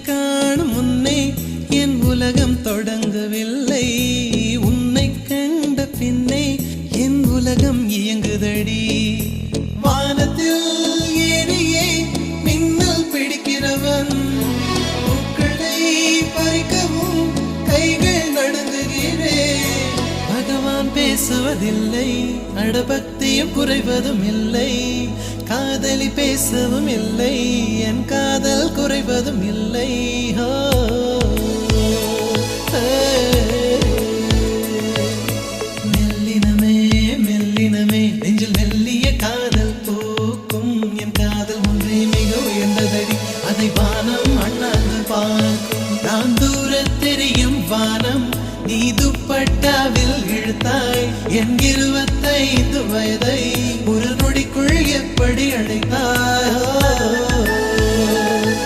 காணும் முன்னே என் உலகம் தொடங்கவில்லை. உன்னை கண்ட பின்னே என் உலகம் இயங்குதடி. வானத்தில் ஏறியே மின்னல் பிடிக்கிறவன் பூக்களை பறிக்கவும் கைகள் நடுங்குகிறேன். பகவான் பேசுவதில்லை, அடபக்தியும் குறைவதும் இல்லை. காதலி பேசவும் இல்லை, என் காதல் குறைவதும் இல்லை. மெல்லினமே மெல்லினமே நெஞ்சில் மெல்லிய காதல் பூக்கும். என் காதல் ஒன்றே மிக உயர்ந்ததடி, அதை வானம் அண்ணாந்து பார்க்கும். நான் தூர தெரியும் வானம், நீ துப்பட்டாவில் இழுத்தாய். என் 25 வயதை ஒரு நொடிக்குள் எப்படி அழைத்தாய்?